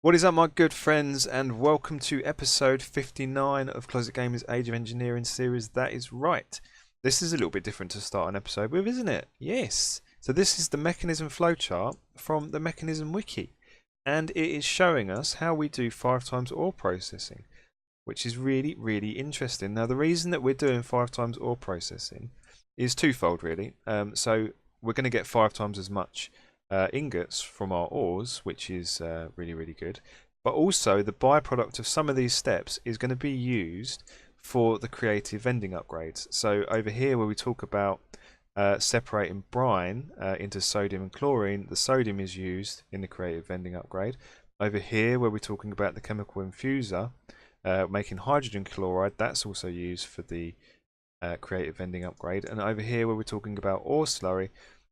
What is up, my good friends, and welcome to episode 59 of Closet Gamers Age of Engineering series. That is right. This is a little bit different to start an episode with, isn't it? Yes. So this is the Mekanism flowchart from the Mekanism wiki, and it is showing us how we do 5 times ore processing, which is really interesting. Now, the reason that we're doing 5 times ore processing is twofold, really. So we're going to get 5 times as much ingots from our ores, which is really good, but also the byproduct of some of these steps is going to be used for the creative vending upgrades. So over here where we talk about separating brine into sodium and chlorine, the sodium is used in the creative vending upgrade. Over here where we're talking about the chemical infuser making hydrogen chloride, that's also used for the creative vending upgrade. And over here where we're talking about ore slurry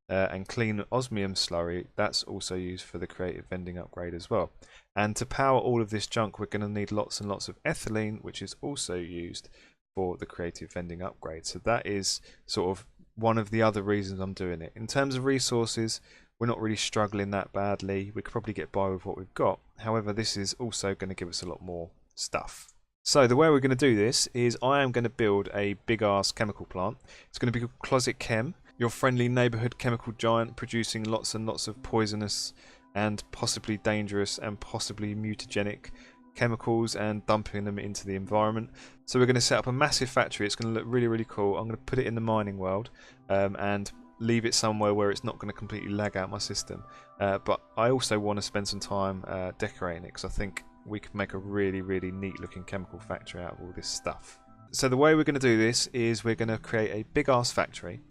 and clean osmium slurry, that's also used for the creative vending upgrade as well. And to power all of this junk, we're going to need lots and lots of ethylene, which is also used for the creative vending upgrade. So that is sort of one of the other reasons I'm doing it. In terms of resources, we're not really struggling that badly. We could probably get by with what we've got. However, this is also going to give us a lot more stuff. So the way we're going to do this is I am going to build a big ass chemical plant. It's going to be called closet-chem, your friendly neighborhood chemical giant producing lots and lots of poisonous and possibly dangerous and possibly mutagenic chemicals and dumping them into the environment. So we're going to set up a massive factory. It's going to look really cool. I'm going to put it in the mining world and leave it somewhere where it's not going to completely lag out my system. But I also want to spend some time decorating it, because I think we could make a really neat looking chemical factory out of all this stuff. So the way we're going to do this is we're going to create a big ass factory,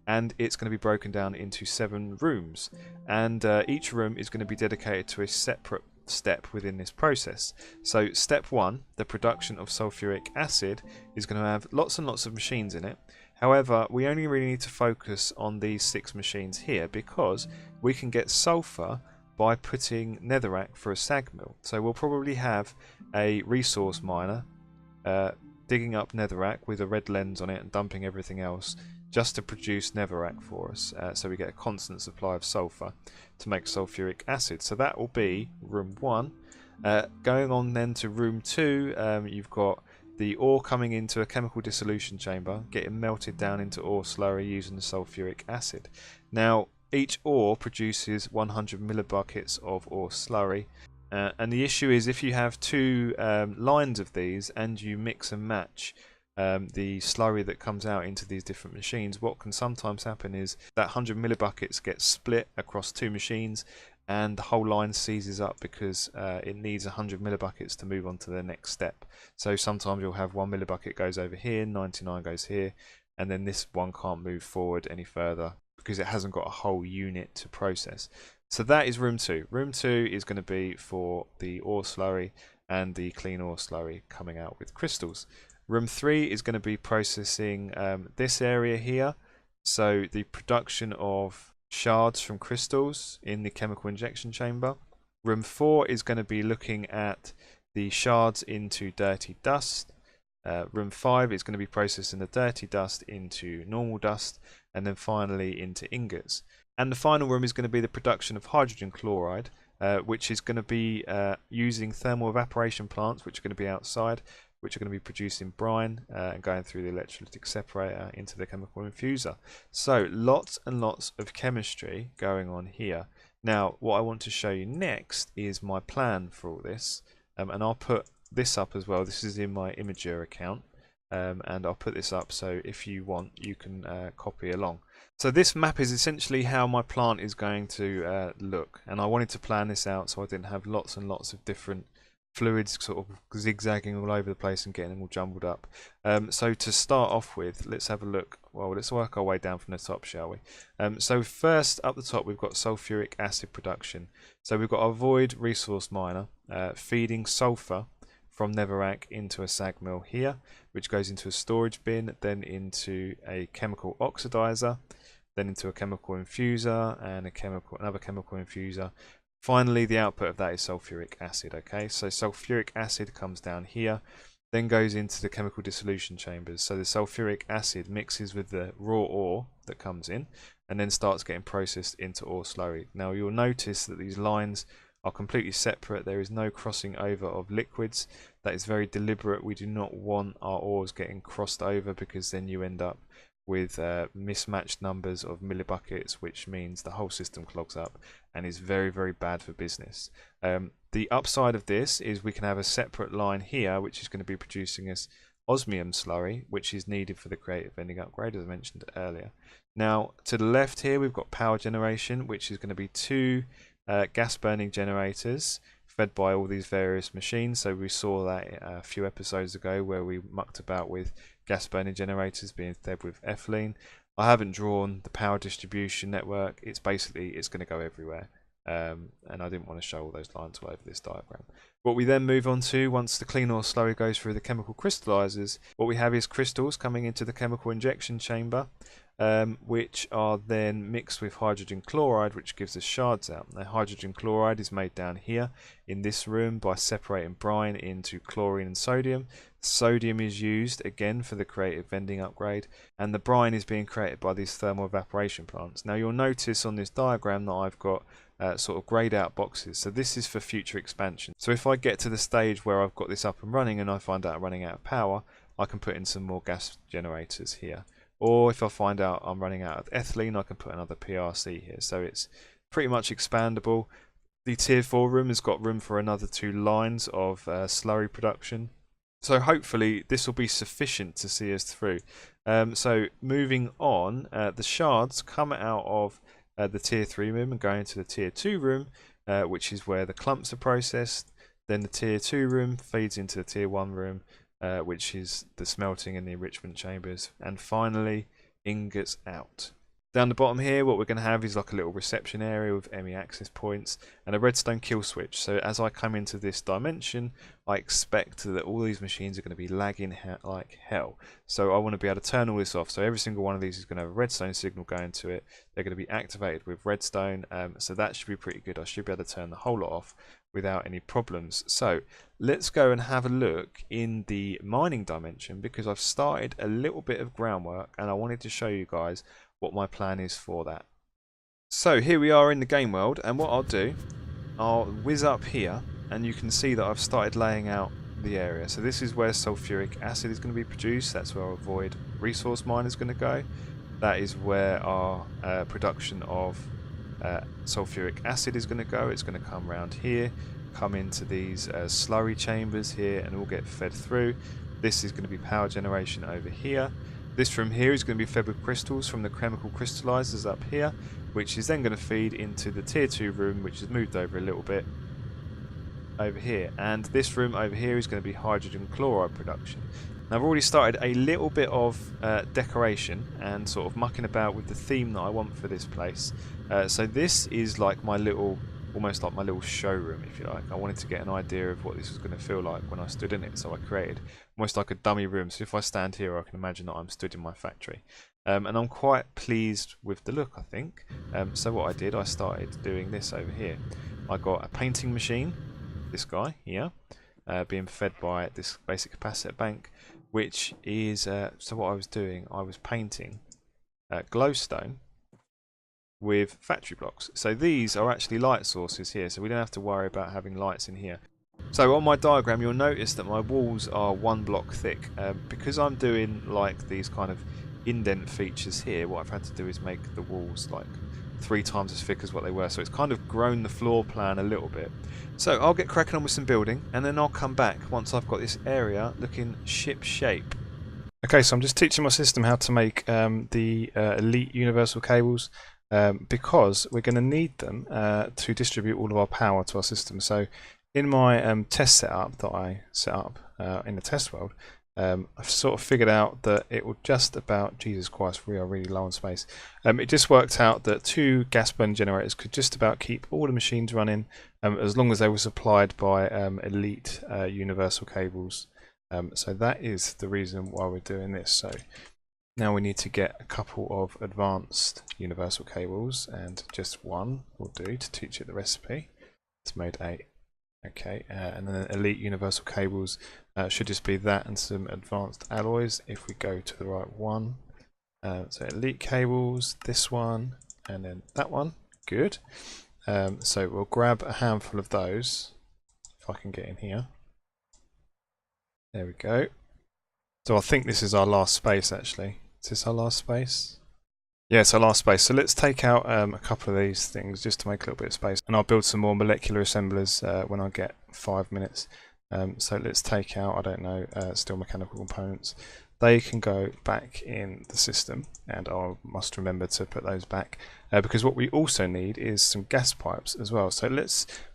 and it's going to be broken down into 7 rooms, and each room is going to be dedicated to a separate step within this process. So step 1, the production of sulfuric acid, is going to have lots and lots of machines in it. However, we only really need to focus on these 6 machines here, because we can get sulfur by putting netherrack for a sag mill. So we'll probably have a resource miner digging up netherrack with a red lens on it and dumping everything else just to produce netherrack for us, so we get a constant supply of sulfur to make sulfuric acid. So that will be room 1. Going on then to room 2, you've got the ore coming into a chemical dissolution chamber, getting melted down into ore slurry using the sulfuric acid. Now each ore produces 100 millibuckets of ore slurry. And the issue is, if you have 2 lines of these and you mix and match the slurry that comes out into these different machines, what can sometimes happen is that 100 millibuckets get split across 2 machines and the whole line seizes up, because it needs 100 millibuckets to move on to the next step. So sometimes you'll have 1 millibucket goes over here, 99 goes here, and then this one can't move forward any further because it hasn't got a whole unit to process. So that is room 2. Room 2 is going to be for the ore slurry and the clean ore slurry coming out with crystals. Room 3 is going to be processing this area here, so the production of shards from crystals in the chemical injection chamber. Room 4 is going to be looking at the shards into dirty dust. Room 5 is going to be processing the dirty dust into normal dust, and then finally into ingots. And the final room is going to be the production of hydrogen chloride, which is going to be using thermal evaporation plants, which are going to be outside, which are going to be producing brine and going through the electrolytic separator into the chemical infuser. So lots and lots of chemistry going on here. Now what I want to show you next is my plan for all this, and I'll put this up as well. This is in my Imager account, and I'll put this up so if you want you can copy along. So this map is essentially how my plant is going to look, and I wanted to plan this out so I didn't have lots and lots of different fluids sort of zigzagging all over the place and getting them all jumbled up. So to start off with, let's have a look. Well, let's work our way down from the top, shall we? So first up the top we've got sulfuric acid production. So we've got our void resource miner feeding sulfur from netherrack into a sag mill here, which goes into a storage bin, then into a chemical oxidizer, then into a chemical infuser and another chemical infuser. Finally, the output of that is sulfuric acid. Okay, so sulfuric acid comes down here, then goes into the chemical dissolution chambers. So the sulfuric acid mixes with the raw ore that comes in, and then starts getting processed into ore slurry. Now you'll notice that these lines are completely separate. There is no crossing over of liquids. That is very deliberate. We do not want our ores getting crossed over, because then you end up with mismatched numbers of millibuckets, which means the whole system clogs up and is very, very bad for business. The upside of this is we can have a separate line here which is going to be producing us osmium slurry, which is needed for the creative vending upgrade, as I mentioned earlier. Now to the left here we've got power generation, which is going to be two gas burning generators fed by all these various machines. So we saw that a few episodes ago where we mucked about with gas burning generators being fed with ethylene. I haven't drawn the power distribution network. It's going to go everywhere, and I didn't want to show all those lines all over this diagram. What we then move on to, once the clean oil slurry goes through the chemical crystallizers, what we have is crystals coming into the chemical injection chamber, which are then mixed with hydrogen chloride, which gives us shards out. Now, hydrogen chloride is made down here in this room by separating brine into chlorine and sodium. Sodium is used again for the creative vending upgrade, and the brine is being created by these thermal evaporation plants. Now you'll notice on this diagram that I've got sort of greyed out boxes, so this is for future expansion. So if I get to the stage where I've got this up and running and I find out I'm running out of power, I can put in some more gas generators here. Or if I find out I'm running out of ethylene, I can put another PRC here. So it's pretty much expandable. The tier 4 room has got room for another 2 lines of slurry production. So hopefully this will be sufficient to see us through. So moving on, the shards come out of the tier 3 room and go into the tier 2 room, which is where the clumps are processed. Then the tier 2 room feeds into the tier 1 room, which is the smelting and the enrichment chambers, and finally ingots out. Down the bottom here, what we're going to have is like a little reception area with ME access points and a redstone kill switch. So as I come into this dimension, I expect that all these machines are going to be lagging like hell. So I want to be able to turn all this off. So every single one of these is going to have a redstone signal going to it. They're going to be activated with redstone. So that should be pretty good. I should be able to turn the whole lot off without any problems. So let's go and have a look in the mining dimension, because I've started a little bit of groundwork and I wanted to show you guys what my plan is for that. So here we are in the game world, and what I'll do, I'll whiz up here and you can see that I've started laying out the area. So this is where sulfuric acid is going to be produced. That's where our void resource mine is going to go. That is where our production of sulfuric acid is going to go. It's going to come around here, come into these slurry chambers here, and all get fed through. This is going to be power generation over here. This room here is going to be fed with crystals from the chemical crystallizers up here, which is then going to feed into the tier 2 room, which has moved over a little bit over here. And this room over here is going to be hydrogen chloride production. Now I've already started a little bit of decoration and sort of mucking about with the theme that I want for this place. So this is like my little, almost like my little showroom, if you like. I wanted to get an idea of what this was going to feel like when I stood in it, so I created almost like a dummy room. So if I stand here, I can imagine that I'm stood in my factory. And I'm quite pleased with the look, I think. So what I did, I started doing this over here. I got a painting machine, this guy here, being fed by this basic capacitor bank, which is, so what I was doing, I was painting glowstone with factory blocks. So these are actually light sources here, so we don't have to worry about having lights in here. So on my diagram you'll notice that my walls are 1 block thick. Because I'm doing like these kind of indent features here, what I've had to do is make the walls like 3 times as thick as what they were, so it's kind of grown the floor plan a little bit. So I'll get cracking on with some building, and then I'll come back once I've got this area looking ship shape. Okay, so I'm just teaching my system how to make the elite universal cables, because we're going to need them to distribute all of our power to our system. So in my test setup that I set up in the test world, I've sort of figured out that it will just about, Jesus Christ, we are really low on space. It just worked out that 2 gas burning generators could just about keep all the machines running, as long as they were supplied by elite universal cables. So that is the reason why we're doing this. So now we need to get a couple of advanced universal cables, and just one will do to teach it the recipe. It's mode 8. Okay, and then elite universal cables should just be that and some advanced alloys if we go to the right one. So elite cables, this one, and then that one. Good. So we'll grab a handful of those, if I can get in here. There we go. So I think this is our last space actually. Is this our last space? Yeah, it's our last space. So let's take out a couple of these things just to make a little bit of space. And I'll build some more molecular assemblers when I get 5 minutes. So let's take out, I don't know, steel mechanical components. They can go back in the system, and I must remember to put those back because what we also need is some gas pipes as well. So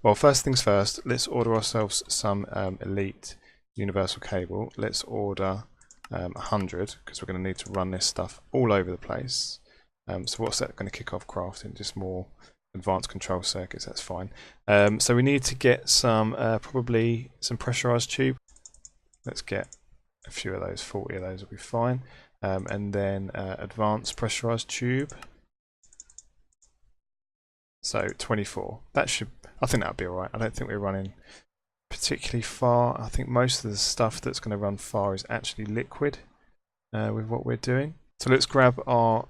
well, first things first, let's order ourselves some elite universal cable. Let's order 100 because we're going to need to run this stuff all over the place. So what's that going to kick off crafting? Just more advanced control circuits, that's fine. So we need to get some, probably some pressurized tube. Let's get a few of those, 40 of those will be fine. And then advanced pressurized tube. So 24. That should, I think that'll be alright. I don't think we're running particularly far. I think most of the stuff that's going to run far is actually liquid with what we're doing. So let's grab our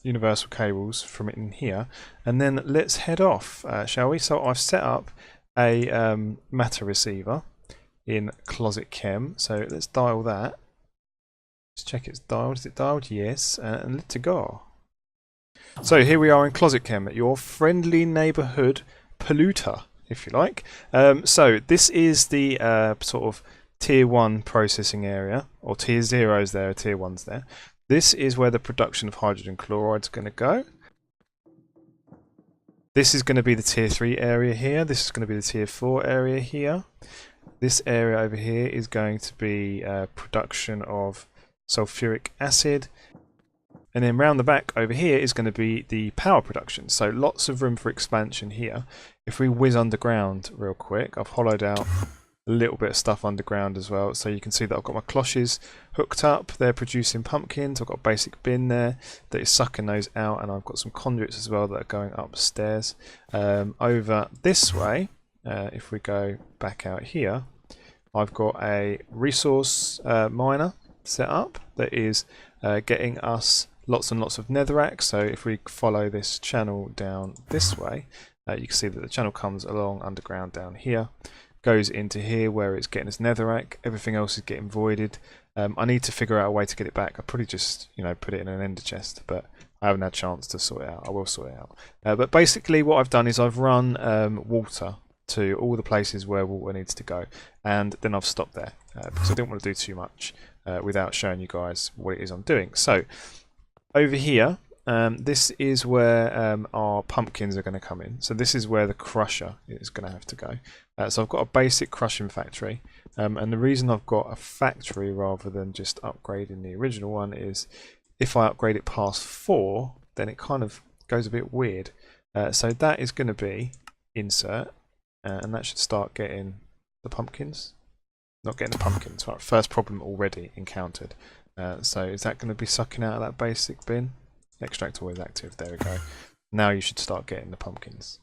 universal cables from in here, and then let's head off, shall we? So I've set up a matter receiver in closet-chem, so let's dial that. Let's check it's dialed. Is it dialed? Yes, and let's go. So here we are in closet-chem, your friendly neighborhood polluter, if you like. So this is the sort of tier 1 processing area, or tier 0s there, tier 1s there. This is where the production of hydrogen chloride is going to go. This is going to be the tier 3 area here. This is going to be the tier 4 area here. This area over here is going to be production of sulfuric acid. And then round the back over here is going to be the power production. So lots of room for expansion here. If we whiz underground real quick, I've hollowed out a little bit of stuff underground as well, so you can see that I've got my cloches hooked up. They're producing pumpkins. I've got a basic bin there that is sucking those out, and I've got some conduits as well that are going upstairs. Over this way, if we go back out here, I've got a resource miner set up that is getting us lots and lots of netherrack. So if we follow this channel down this way, you can see that the channel comes along underground down here, goes into here where it's getting us netherrack. Everything else is getting voided. I need to figure out a way to get it back. I probably just, you know, put it in an ender chest, but I haven't had a chance to sort it out. I will sort it out. But basically what I've done is I've run water to all the places where water needs to go, and then I've stopped there because I didn't want to do too much without showing you guys what it is I'm doing. So over here, this is where our pumpkins are going to come in. So this is where the crusher is going to have to go. So I've got a basic crushing factory, and the reason I've got a factory rather than just upgrading the original one is if I upgrade it past 4, then it kind of goes a bit weird. So that is going to be insert, and that should start getting the pumpkins. Not getting the pumpkins, right, first problem already encountered. So is that going to be sucking out of that basic bin? Extract always active, there we go. Now you should start getting the pumpkins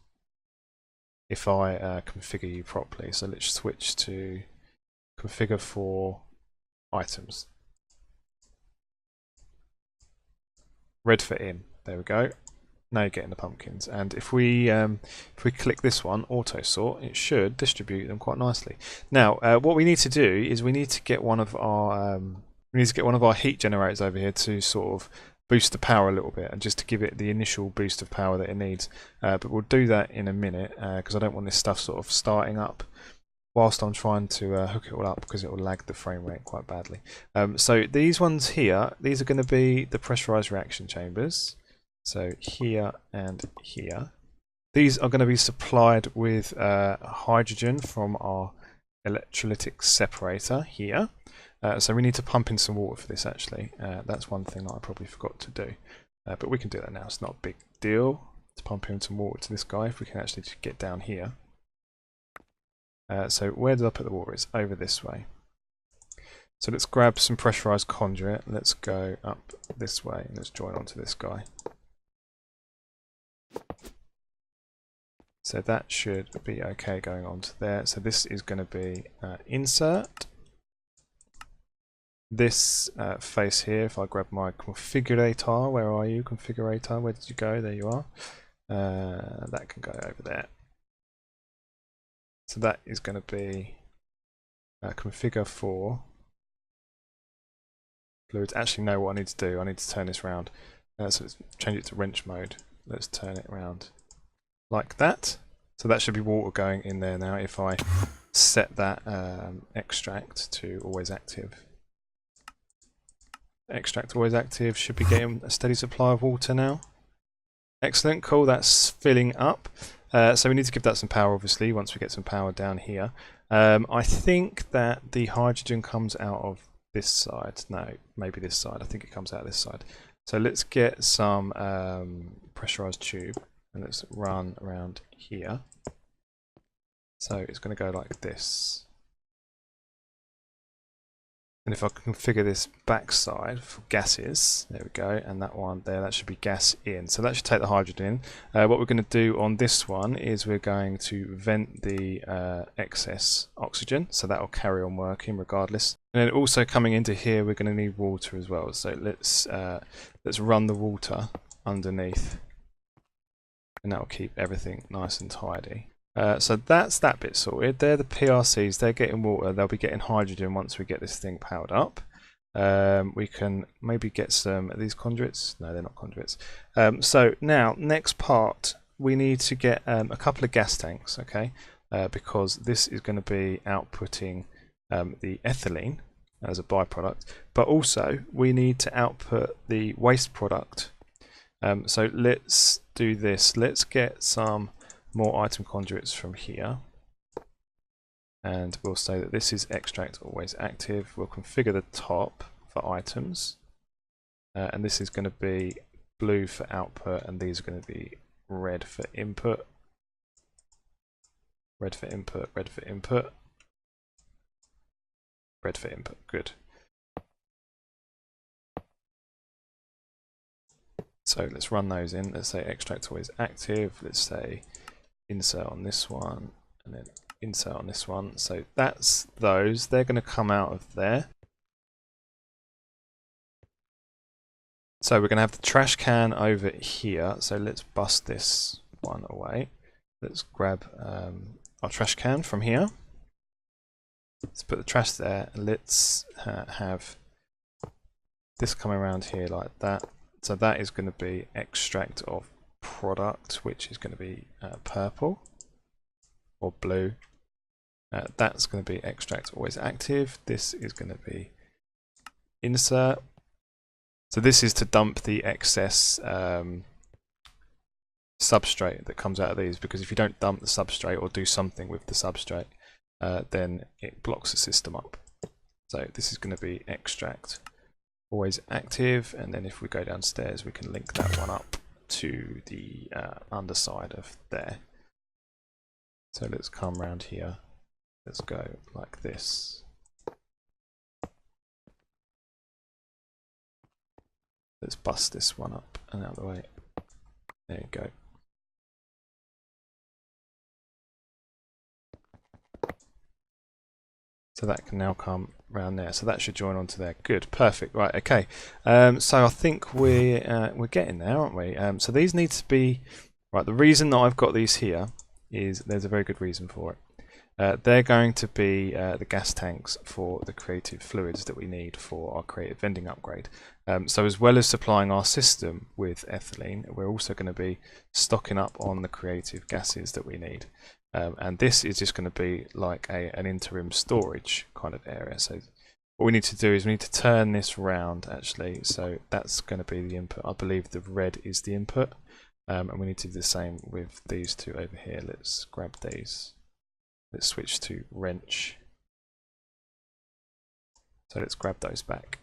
if I configure you properly. So let's switch to configure for items. Red for in, there we go. Now you're getting the pumpkins, and if we click this one, auto sort, it should distribute them quite nicely. Now what we need to do is we need to get one of our heat generators over here to sort of boost the power a little bit, and just to give it the initial boost of power that it needs. But we'll do that in a minute because I don't want this stuff sort of starting up whilst I'm trying to hook it all up, because it will lag the frame rate quite badly. So these ones here, these are going to be the pressurized reaction chambers. So here and here. These are going to be supplied with hydrogen from our electrolytic separator here. So we need to pump in some water for this actually. That's one thing that I probably forgot to do. But we can do that now, it's not a big deal. To pump in some water to this guy, if we can actually just get down here. So where did I put the water? It's over this way. So let's grab some pressurized conduit. Let's go up this way and let's join onto this guy. So that should be okay going on to there. So this is going to be insert. This face here, if I grab my configurator, where are you, configurator? Where did you go? There you are. That can go over there. So that is going to be configure for fluids. Actually, no, what I need to do, I need to turn this around. So let's change it to wrench mode. Let's turn it around like that. So that should be water going in there now if I set that extract to always active. Extract always active, should be getting a steady supply of water now. Excellent, cool, that's filling up. So we need to give that some power obviously once we get some power down here. I think that the hydrogen comes out of this side. No, maybe this side. I think it comes out this side. So let's get some pressurized tube and let's run around here. So it's going to go like this. And if I configure this backside for gases, there we go, and that one there, that should be gas in. So that should take the hydrogen in. What we're going to do on this one is we're going to vent the excess oxygen, so that will carry on working regardless. And then also coming into here, we're going to need water as well. So let's run the water underneath, and that will keep everything nice and tidy. So that's that bit sorted. They're the PRCs, they're getting water, they'll be getting hydrogen once we get this thing powered up. We can maybe get some of these conduits. No, they're not conduits. So now, next part, we need to get a couple of gas tanks, okay? Because this is going to be outputting the ethylene as a byproduct, but also we need to output the waste product. So let's do this. Let's get some more item conduits from here, and we'll say that this is extract always active. We'll configure the top for items, and this is going to be blue for output, and these are going to be red for input. Red for input, red for input, red for input. Good. So let's run those in. Let's say extract always active. Let's say insert on this one, and then insert on this one. So that's those. They're going to come out of there. So we're going to have the trash can over here. So let's bust this one away. Let's grab our trash can from here. Let's put the trash there, and let's have this come around here like that. So that is going to be extract of product, which is going to be purple or blue. That's going to be extract always active. This is going to be insert. So this is to dump the excess substrate that comes out of these, because if you don't dump the substrate or do something with the substrate, then it blocks the system up. So this is going to be extract always active, and then if we go downstairs we can link that one up to the underside of there. So let's come around here, let's go like this. Let's bust this one up and out of the way. There you go. So that can now come around there. So that should join onto there. Good, perfect. Right, okay. So I think we're getting there, aren't we? So these need to be right. The reason that I've got these here is there's a very good reason for it. They're going to be the gas tanks for the creative fluids that we need for our creative vending upgrade. So as well as supplying our system with ethylene, we're also going to be stocking up on the creative gases that we need. And this is just going to be like an interim storage kind of area. So what we need to do is we need to turn this round actually. So that's going to be the input. I believe the red is the input. And we need to do the same with these two over here. Let's grab these. Let's switch to wrench. So let's grab those back.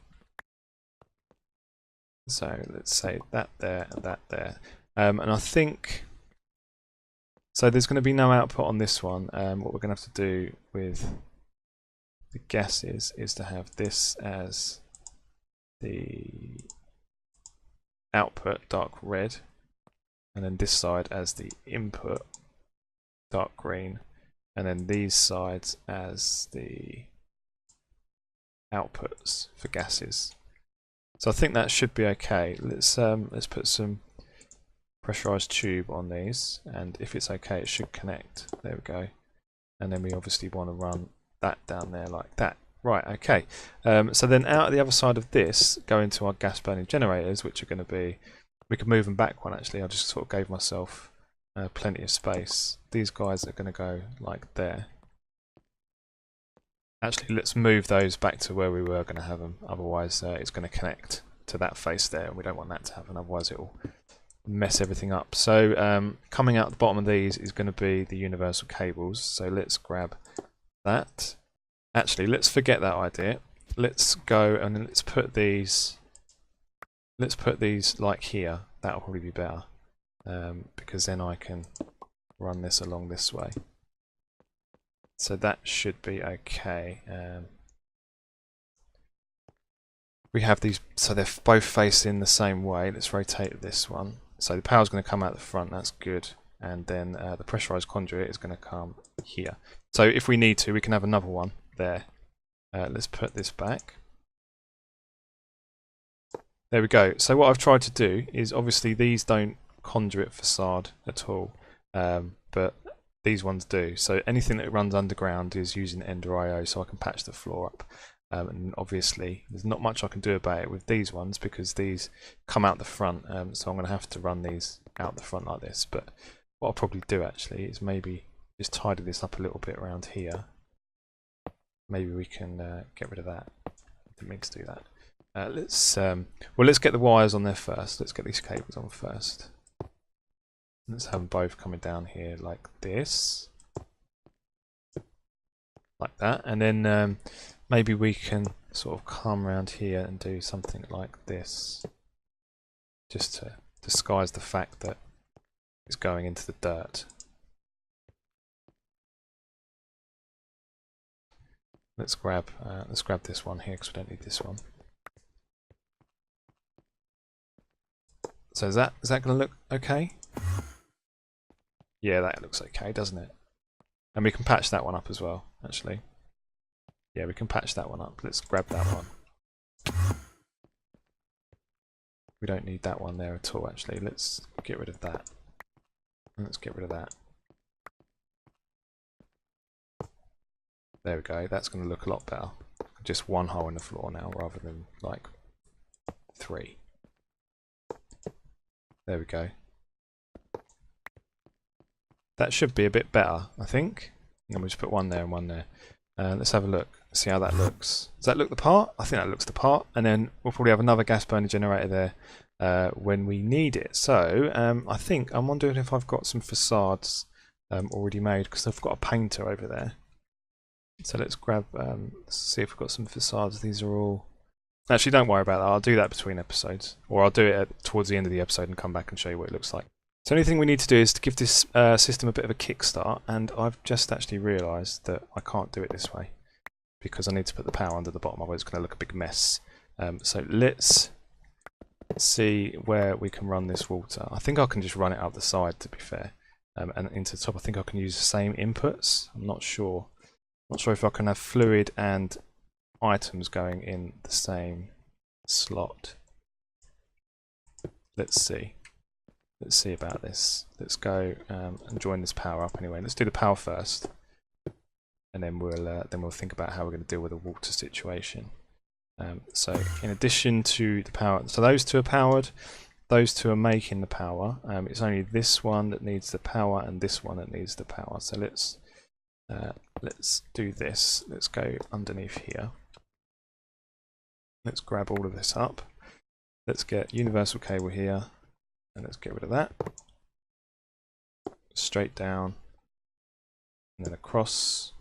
So let's say that there and that there. And I think, so there's going to be no output on this one. What we're going to have to do with the gases is to have this as the output, dark red, and then this side as the input, dark green, and then these sides as the outputs for gases. So I think that should be okay. Let's put some pressurized tube on these, and if it's okay it should connect. There we go. And then we obviously want to run that down there like that. Right, okay. So then out of the other side of this, go into our gas burning generators, which are going to be, we can move them back one actually. I just sort of gave myself plenty of space. These guys are going to go like there. Actually, let's move those back to where we were going to have them, otherwise it's going to connect to that face there, and we don't want that to happen, otherwise it will mess everything up. So coming out the bottom of these is going to be the universal cables, so let's grab that. Actually, let's forget that idea. Let's go and let's put these like here. That'll probably be better, because then I can run this along this way. So that should be okay. We have these, so they're both facing the same way. Let's rotate this one. So the power's going to come out the front, that's good. And then the pressurized conduit is going to come here. So if we need to, we can have another one there. Let's put this back. There we go. So what I've tried to do is, obviously these don't conduit facade at all, but these ones do. So anything that runs underground is using Ender IO, so I can patch the floor up. And obviously there's not much I can do about it with these ones because these come out the front, so I'm going to have to run these out the front like this. But what I'll probably do actually is maybe just tidy this up a little bit around here. Maybe we can get rid of that. I didn't mean to do that. Let's get the wires on there first. Let's get these cables on first. Let's have them both coming down here like this, like that, and then maybe we can sort of come around here and do something like this, just to disguise the fact that it's going into the dirt. Let's grab this one here because we don't need this one. So is that going to look okay? Yeah, that looks okay, doesn't it? And we can patch that one up as well, actually. Yeah, we can patch that one up. Let's grab that one. We don't need that one there at all, actually. Let's get rid of that. And let's get rid of that. There we go. That's going to look a lot better. Just one hole in the floor now, rather than like 3. There we go. That should be a bit better, I think. And we'll just put one there and one there. Let's have a look, see how that looks. Does that look the part? I think that looks the part. And then we'll probably have another gas burner generator there when we need it. So I'm wondering if I've got some facades already made, because I've got a painter over there. So let's grab, let's see if we've got some facades. These are all... Actually, don't worry about that. I'll do that between episodes. Or I'll do it towards the end of the episode and come back and show you what it looks like. So the only thing we need to do is to give this system a bit of a kickstart, and I've just actually realised that I can't do it this way because I need to put the power under the bottom, otherwise it's going to look a big mess. So let's see where we can run this water. I think I can just run it up the side, to be fair, and into the top. I think I can use the same inputs. I'm not sure. Not sure if I can have fluid and items going in the same slot. Let's see. Let's see about this. Let's go and join this power up anyway. Let's do the power first, and then we'll think about how we're going to deal with the water situation. So in addition to the power, so those two are powered. Those two are making the power. It's only this one that needs the power and this one that needs the power. So let's do this. Let's go underneath here. Let's grab all of this up. Let's get universal cable here. And let's get rid of that. Straight down, and then across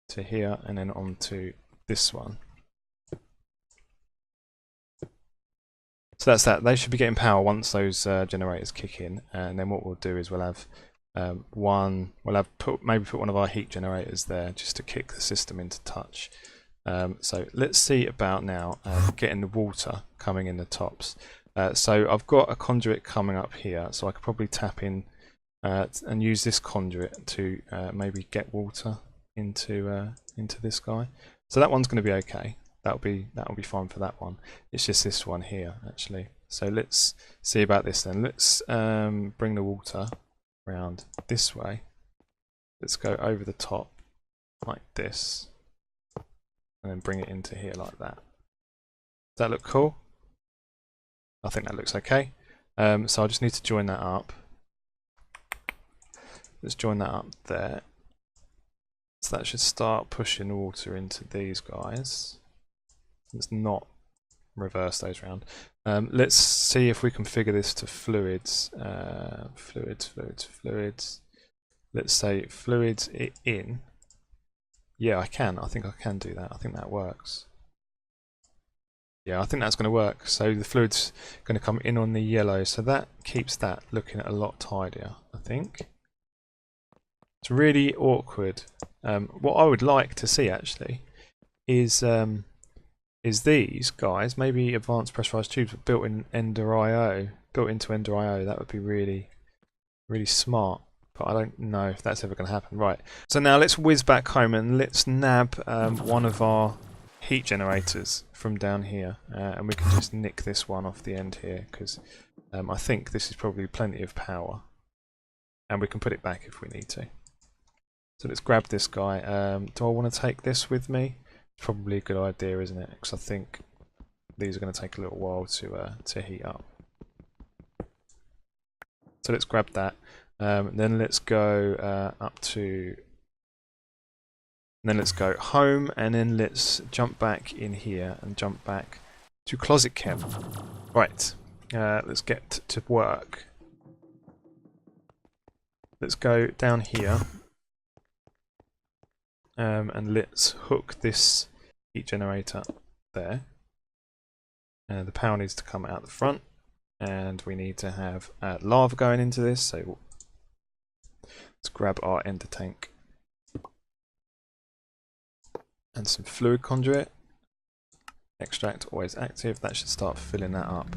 to here, and then onto this one. So that's that. They should be getting power once those generators kick in, and then what we'll do is we'll have maybe put one of our heat generators there just to kick the system into touch. So let's see about now getting the water coming in the tops. So I've got a conduit coming up here, so I could probably tap in and use this conduit to maybe get water into this guy. So that one's going to be okay. that'll be fine for that one. It's just this one here actually. So let's see about this then. Let's bring the water around this way. Let's go over the top like this, and then bring it into here like that. Does that look cool? I think that looks okay. So I just need to join that up. Let's join that up there. So that should start pushing the water into these guys. Let's not reverse those around. Let's see if we can figure this to fluids. Fluids. Let's say fluids in. Yeah, I can. I think I can do that. I think that works. Yeah, I think that's going to work. So the fluid's going to come in on the yellow, so that keeps that looking a lot tidier, I think. It's really awkward. What I would like to see actually is these guys, maybe advanced pressurized tubes, but built in Ender IO, built into Ender IO. That would be really, really smart. But I don't know if that's ever going to happen. Right. So now let's whiz back home and let's nab one of our heat generators from down here, and we can just nick this one off the end here because I think this is probably plenty of power, and we can put it back if we need to. So let's grab this guy. Do I want to take this with me? It's probably a good idea, isn't it? Because I think these are going to take a little while to heat up. So let's grab that. Then let's go up to. And then let's go home, and then let's jump back in here and jump back to closet-chem. Right, let's get to work. Let's go down here, and let's hook this heat generator there. The power needs to come out the front, and we need to have lava going into this. So let's grab our ender tank. And some fluid conduit. Extract always active. That should start filling that up.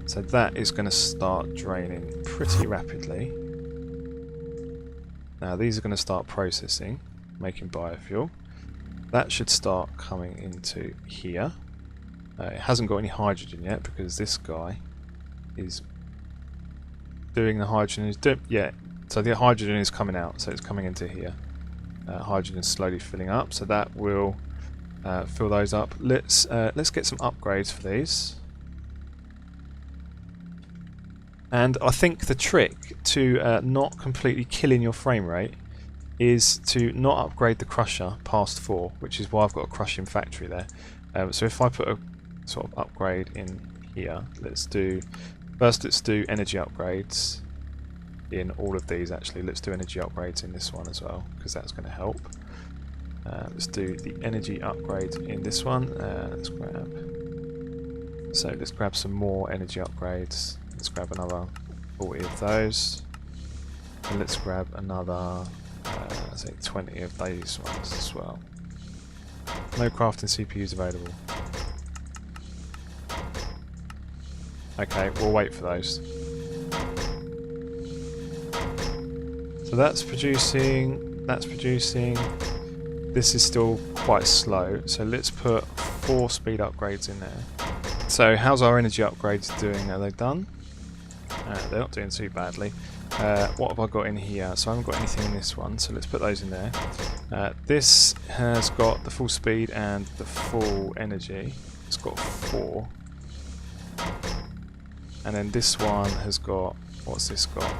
So that is going to start draining pretty rapidly. Now these are going to start processing, making biofuel. That should start coming into here. It hasn't got any hydrogen yet because this guy is doing the hydrogen. So the hydrogen is coming out, so it's coming into here. Hydrogen is slowly filling up, so that will fill those up. Let's get some upgrades for these. And I think the trick to not completely killing your frame rate is to not upgrade the crusher past 4, which is why I've got a crushing factory there. So if I put a sort of upgrade in here, let's do energy upgrades. In all of these actually, let's do energy upgrades in this one as well because that's going to help. Let's do the energy upgrades in this one. Let's grab some more energy upgrades. Let's grab another 40 of those, and let's grab another say 20 of these ones as well. No crafting CPUs available. Okay, we'll wait for those. So that's producing, this is still quite slow, so let's put 4 speed upgrades in there. So how's our energy upgrades doing? Are they done? They're not doing too badly. What have I got in here? So I haven't got anything in this one, so let's put those in there. This has got the full speed and the full energy. It's got 4. And then this one has got, what's this got?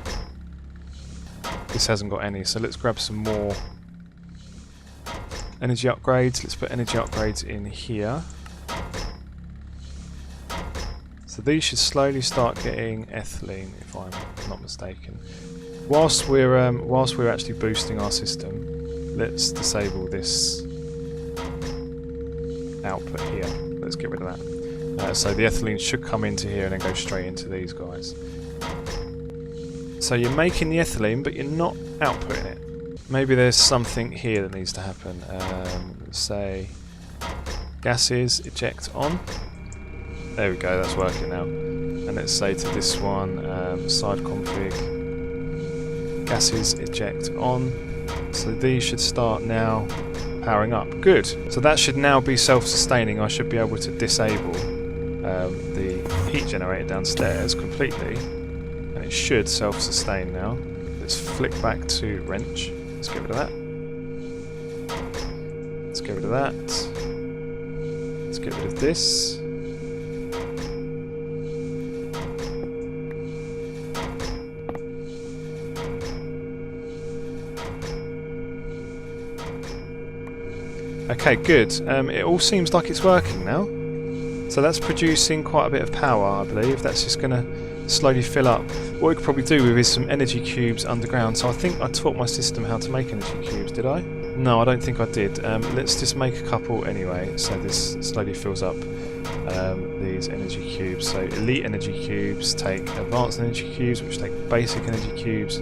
This hasn't got any, so let's grab some more energy upgrades. Let's put energy upgrades in here. So these should slowly start getting ethylene, if I'm not mistaken. Whilst we're actually boosting our system, let's disable this output here. Let's get rid of that. So the ethylene should come into here and then go straight into these guys. So you're making the ethylene, but you're not outputting it. Maybe there's something here that needs to happen. Let's say gases eject on. There we go, that's working now. And let's say to this one, side config, gases eject on. So these should start now powering up. Good. So that should now be self-sustaining. I should be able to disable the heat generator downstairs completely, and it should self-sustain now. Let's flick back to wrench. Let's get rid of that. Let's get rid of that. Let's get rid of this. Okay, good. It all seems like it's working now. So that's producing quite a bit of power, I believe. That's just going to slowly fill up. What we could probably do with is some energy cubes underground. So I think I taught my system how to make energy cubes, did I? No, I don't think I did. Let's just make a couple anyway, so this slowly fills up these energy cubes. So elite energy cubes take advanced energy cubes, which take basic energy cubes,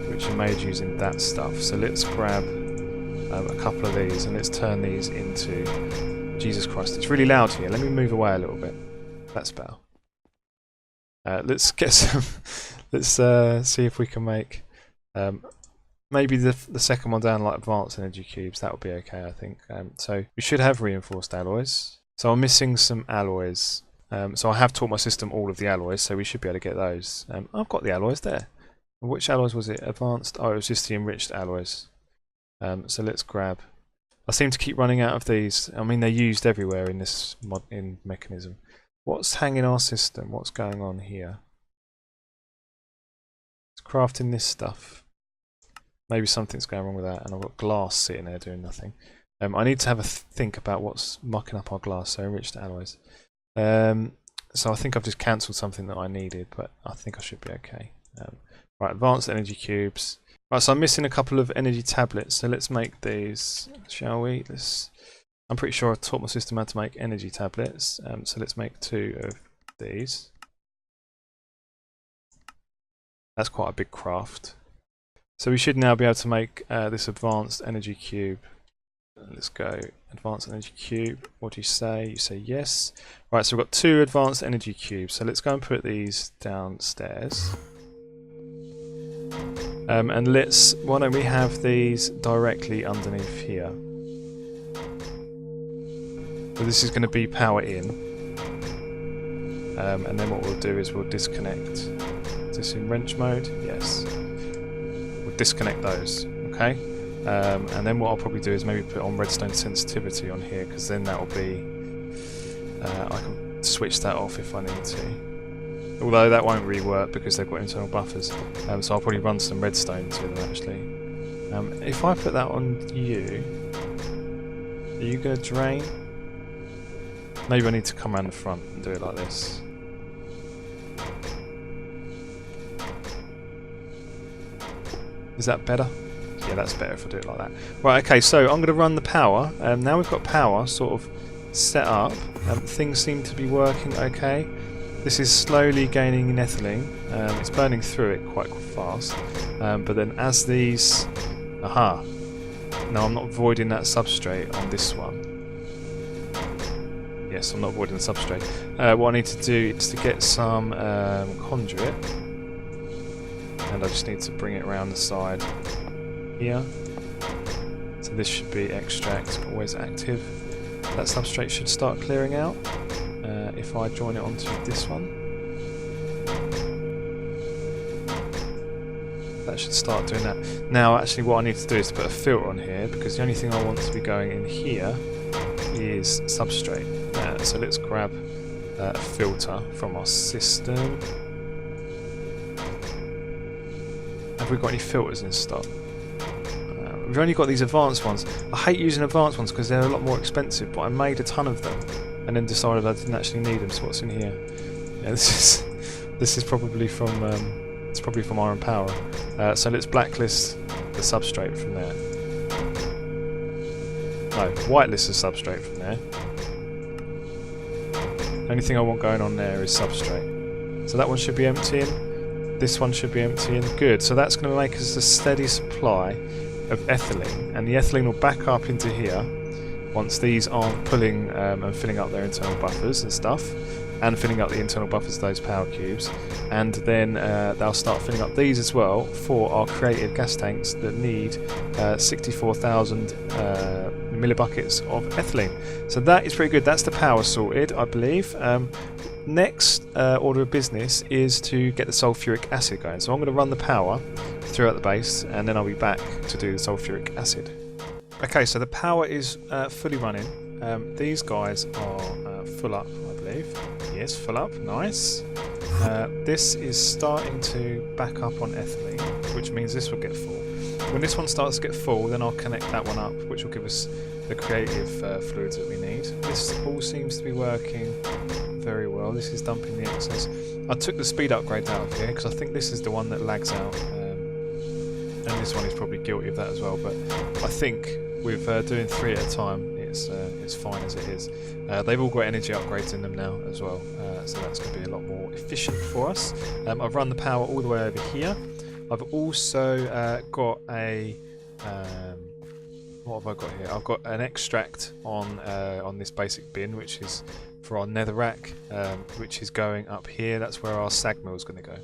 which are made using that stuff. So let's grab a couple of these and let's turn these into... Jesus Christ, it's really loud here. Let me move away a little bit. That's better. Let's get some... let's see if we can make... maybe the second one down, like advanced energy cubes. That would be okay, I think. So we should have reinforced alloys. So I'm missing some alloys. So I have taught my system all of the alloys, so we should be able to get those. I've got the alloys there. Which alloys was it? Advanced? Oh, it was just the enriched alloys. So let's grab... I seem to keep running out of these. I mean, they're used everywhere in this in Mekanism. What's hanging our system? What's going on here? It's crafting this stuff. Maybe something's going wrong with that, and I've got glass sitting there doing nothing. I need to have a think about what's mucking up our glass, so enriched alloys. So I think I've just cancelled something that I needed, but I think I should be okay. Right, advanced energy cubes. Right, so I'm missing a couple of energy tablets, so let's make these, shall we? I'm pretty sure I taught my system how to make energy tablets, so let's make 2 of these. That's quite a big craft. So we should now be able to make this advanced energy cube. Let's go, advanced energy cube. What do you say? You say yes. Right, so we've got 2 advanced energy cubes, so let's go and put these downstairs. And why don't we have these directly underneath here? So this is going to be power in, and then what we'll do is we'll disconnect. Is this in wrench mode? Yes. We'll disconnect those, okay? And then what I'll probably do is maybe put on redstone sensitivity on here, because then that will be... I can switch that off if I need to. Although that won't really work because they've got internal buffers, so I'll probably run some redstone to them actually. If I put that on you, are you going to drain? Maybe I need to come around the front and do it like this. Is that better? Yeah, that's better if I do it like that. Right, okay, so I'm going to run the power. Now we've got power sort of set up. Things seem to be working okay. This is slowly gaining in ethylene. It's burning through it quite fast. But then as these... Aha! No, I'm not voiding that substrate on this one. Yes, I'm not voiding the substrate. What I need to do is to get some conduit. And I just need to bring it around the side here. So this should be extract, always active. That substrate should start clearing out. If I join it onto this one, that should start doing that. Now actually what I need to do is to put a filter on here, because the only thing I want to be going in here is substrate. So let's grab a filter from our system. Have we got any filters in stock? We've only got these advanced ones. I hate using advanced ones because they're a lot more expensive, but I made a ton of them and then decided I didn't actually need them. So what's in here? Yeah, this is probably from it's probably from Iron Power. So let's blacklist the substrate from there. No, whitelist the substrate from there. Only thing I want going on there is substrate. So that one should be emptying. This one should be emptying. Good. So that's going to make us a steady supply of ethylene, and the ethylene will back up into here once these aren't pulling and filling up their internal buffers and stuff. and filling up the internal buffers of those power cubes, and then they'll start filling up these as well for our creative gas tanks that need 64,000 millibuckets of ethylene. So that is pretty good. That's the power sorted, I believe. Next order of business is to get the sulfuric acid going. So I'm going to run the power throughout the base, and then I'll be back to do the sulfuric acid. Okay, so the power is fully running. These guys are full up, I believe. Yes, full up. Nice. This is starting to back up on ethylene, which means this will get full. When this one starts to get full, then I'll connect that one up, which will give us the creative fluids that we need. This all seems to be working very well. This is dumping the excess. I took the speed upgrade out of here because I think this is the one that lags out, and this one is probably guilty of that as well. But I think with doing 3 at a time, it's fine as it is. They've all got energy upgrades in them now as well, so that's going to be a lot more efficient for us. I've run the power all the way over here. I've also got a what have I got here? I've got an extract on this basic bin, which is for our netherrack, which is going up here. That's where our sag mill is going to go.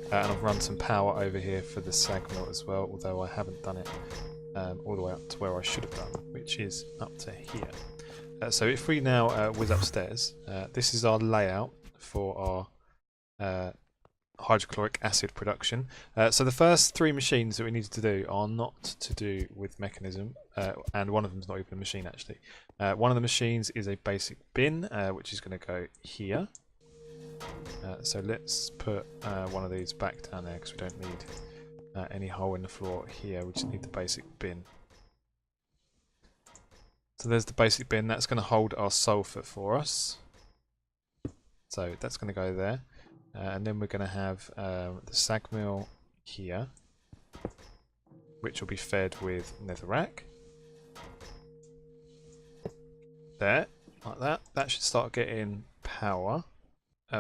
And I've run some power over here for the sag mill as well, although I haven't done it all the way up to where I should have done, which is up to here. So if we now whiz upstairs, this is our layout for our hydrochloric acid production. So the first 3 machines that we need to do are not to do with Mekanism, and one of them is not even a machine actually. One of the machines is a basic bin, which is going to go here. So let's put one of these back down there because we don't need any hole in the floor here. We just need the basic bin. So there's the basic bin. That's going to hold our sulfur for us. So that's going to go there. And then we're going to have the sag mill here, which will be fed with netherrack. There, like that. That should start getting power.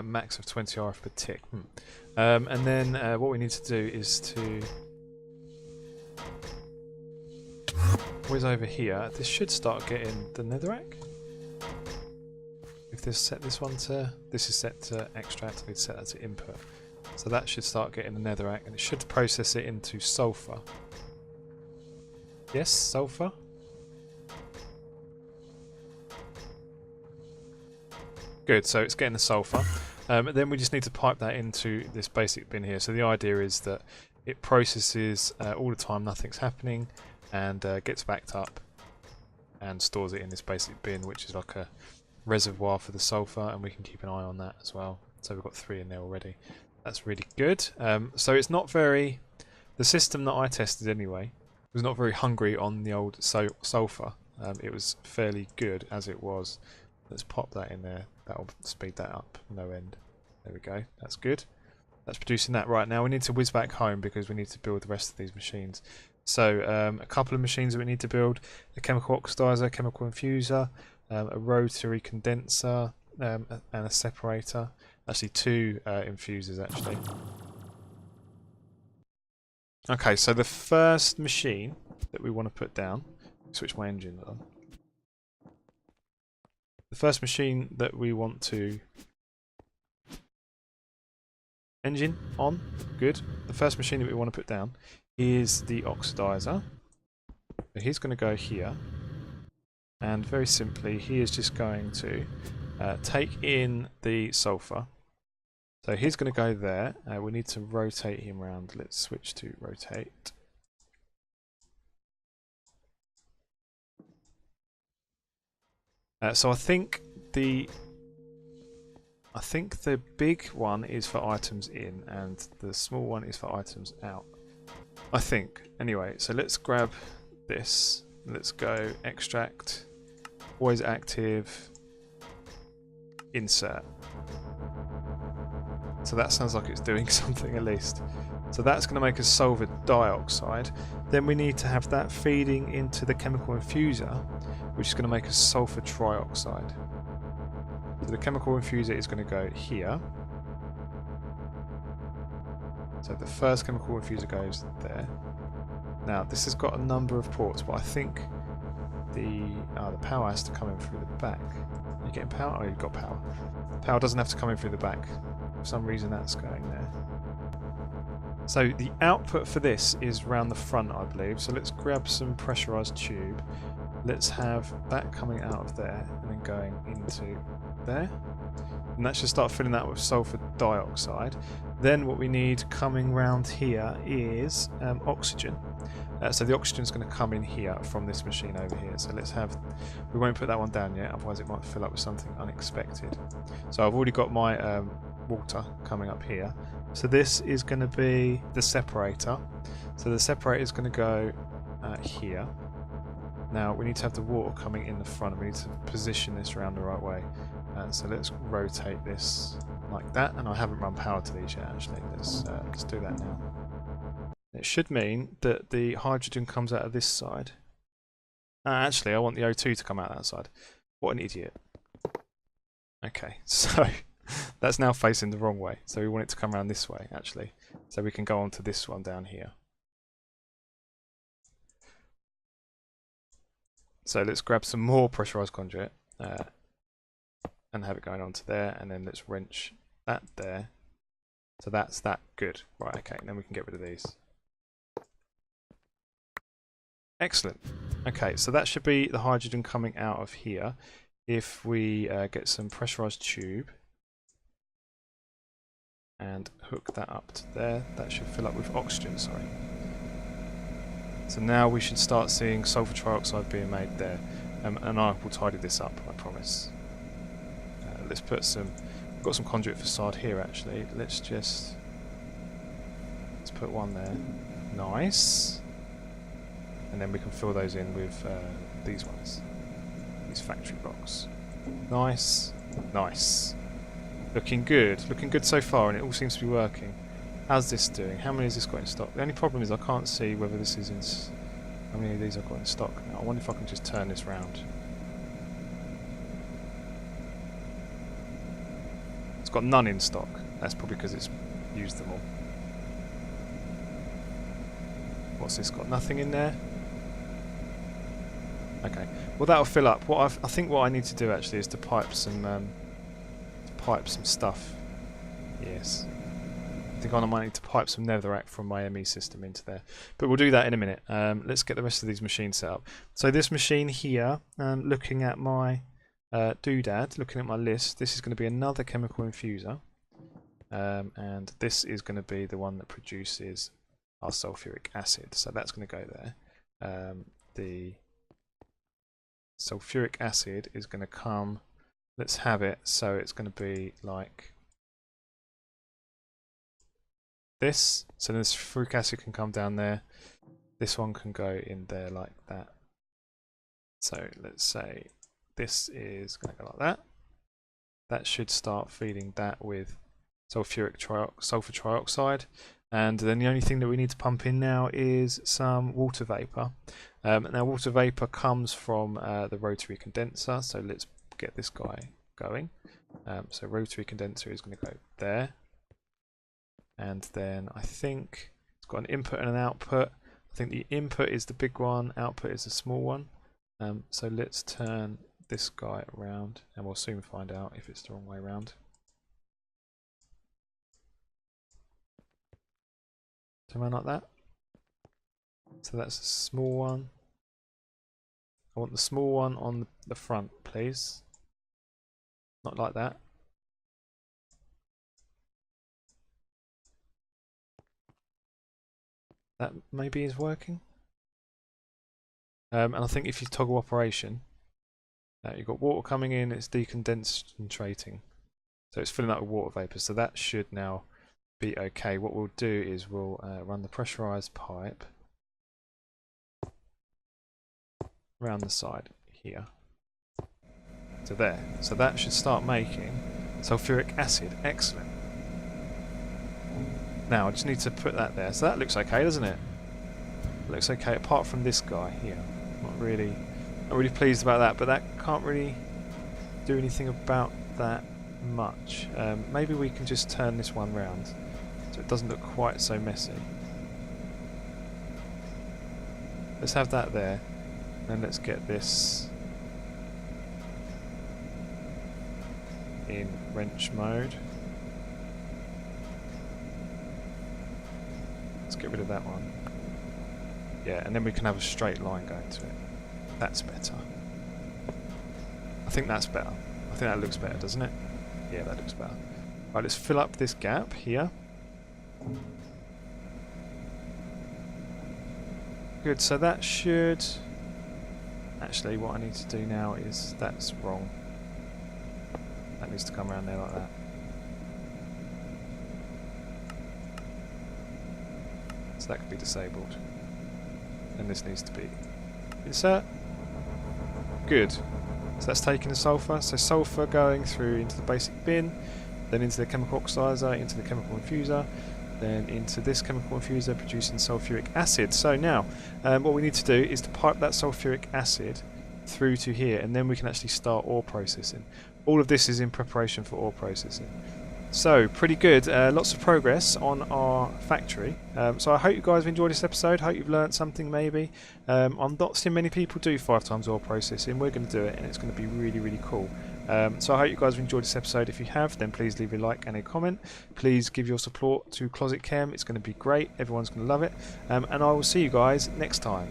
Max of 20 RF per tick. And then what we need to do is to whiz over here. This should start getting the netherrack. If this set this one to, this is set to extract, we'd set that to input. So that should start getting the netherrack, and it should process it into sulfur. Yes, sulfur. Good, so it's getting the sulfur. Then we just need to pipe that into this basic bin here. So the idea is that it processes all the time, nothing's happening, and gets backed up and stores it in this basic bin, which is like a reservoir for the sulfur, and we can keep an eye on that as well. So we've got 3 in there already. That's really good. So it's not very, the system that I tested anyway was not very hungry on the old sulfur. It was fairly good as it was. Let's pop that in there. That'll speed that up no end. There we go. That's good. That's producing that. Right, now we need to whiz back home because we need to build the rest of these machines. So a couple of machines that we need to build: a chemical oxidizer, chemical infuser, a rotary condenser, and a separator. Actually 2 infusers actually. Okay, so the first machine that we want to put down, switch my engine on. The first machine that we want to, engine on, good. The first machine that we want to put down is the oxidizer. So he's going to go here, and very simply he is just going to take in the sulfur. So he's going to go there. We need to rotate him around. Let's switch to rotate. So I think the big one is for items in, and the small one is for items out. I think. Anyway, so let's grab this. Let's go extract, always active, insert. So that sounds like it's doing something at least. So that's going to make us sulfur dioxide. Then we need to have that feeding into the chemical infuser, which is going to make us sulfur trioxide. So the chemical infuser is going to go here. So the first chemical infuser goes there. Now this has got a number of ports, but I think the power has to come in through the back. Are you getting power? Oh, you've got power. Power doesn't have to come in through the back. For some reason that's going there. So the output for this is round the front, I believe. So let's grab some pressurized tube. Let's have that coming out of there and then going into there. And that should start filling that with sulfur dioxide. Then what we need coming round here is oxygen. So the oxygen is going to come in here from this machine over here. So let's have, we won't put that one down yet, otherwise it might fill up with something unexpected. So I've already got my water coming up here. So this is going to be the separator. So the separator is going to go here. Now we need to have the water coming in the front. We need to position this around the right way. So let's rotate this like that. And I haven't run power to these yet actually. Let's do that now. It should mean that the hydrogen comes out of this side. Actually, I want the O2 to come out that side. What an idiot. Okay, so that's now facing the wrong way. So we want it to come around this way, actually. So we can go on to this one down here. So let's grab some more pressurized conduit and have it going on to there. And then let's wrench that there. So that's that. Good. Right, okay, and then we can get rid of these. Excellent. Okay, so that should be the hydrogen coming out of here. If we get some pressurized tube and hook that up to there, that should fill up with oxygen, sorry. So now we should start seeing sulfur trioxide being made there. And I will tidy this up, I promise. Let's put some, we've got some conduit facade here actually. Let's put one there. Nice. And then we can fill those in with these ones. These factory blocks. Nice. Nice. Looking good so far, and it all seems to be working. How's this doing? How many has this got in stock? The only problem is I can't see whether this is in... how many of these I've got in stock now. I wonder if I can just turn this round. It's got none in stock. That's probably because it's used them all. What's this got? Nothing in there? Okay. Well, that'll fill up. I think what I need to do actually is to pipe some stuff. Yes. I think I might need to pipe some netherrack from my ME system into there. But we'll do that in a minute. Let's get the rest of these machines set up. So this machine here, looking at my doodad, looking at my list, this is going to be another chemical infuser. And this is going to be the one that produces our sulfuric acid. So that's going to go there. The sulfuric acid is going to come, let's have it so it's going to be like this. So this sulfuric acid can come down there, this one can go in there like that. So let's say this is going to go like that. That should start feeding that with sulfur trioxide. And then the only thing that we need to pump in now is some water vapour. Now water vapour comes from the rotary condenser, so let's get this guy going. So rotary condenser is going to go there. And then I think it's got an input and an output. I think the input is the big one, output is the small one. So let's turn this guy around and we'll soon find out if it's the wrong way around. Turn around like that. So that's a small one. I want the small one on the front, please. Not like that. That maybe is working. And I think if you toggle operation, you've got water coming in, it's decondensating. So it's filling up with water vapour. So that should now be okay. What we'll do is we'll run the pressurized pipe around the side here to there. So that should start making sulfuric acid. Excellent. Now I just need to put that there. So that looks okay, doesn't it? It looks okay apart from this guy here. Not really pleased about that, but that can't really do anything about that much. Maybe we can just turn this one round so it doesn't look quite so messy. Let's have that there. And let's get this in wrench mode. Let's get rid of that one. Yeah, and then we can have a straight line going to it. That's better. I think that's better. I think that looks better, doesn't it? Yeah, that looks better. Right, let's fill up this gap here. Good, so that should... Actually, what I need to do now is... That's wrong. That needs to come around there like that. So that could be disabled. And this needs to be... Insert. Good. So that's taking the sulphur. So sulphur going through into the basic bin, then into the chemical oxidizer, into the chemical infuser, then into this chemical infuser producing sulfuric acid. So now, what we need to do is to pipe that sulfuric acid through to here, and then we can actually start ore processing. All of this is in preparation for ore processing. So, pretty good. Lots of progress on our factory. So I hope you guys have enjoyed this episode. Hope you've learnt something maybe. I'm not seeing many people do 5 times ore processing. We're going to do it, and it's going to be really, really cool. So I hope you guys have enjoyed this episode. If you have, then please leave a like and a comment. Please give your support to Closet-Chem. It's going to be great. Everyone's going to love it. And I will see you guys next time.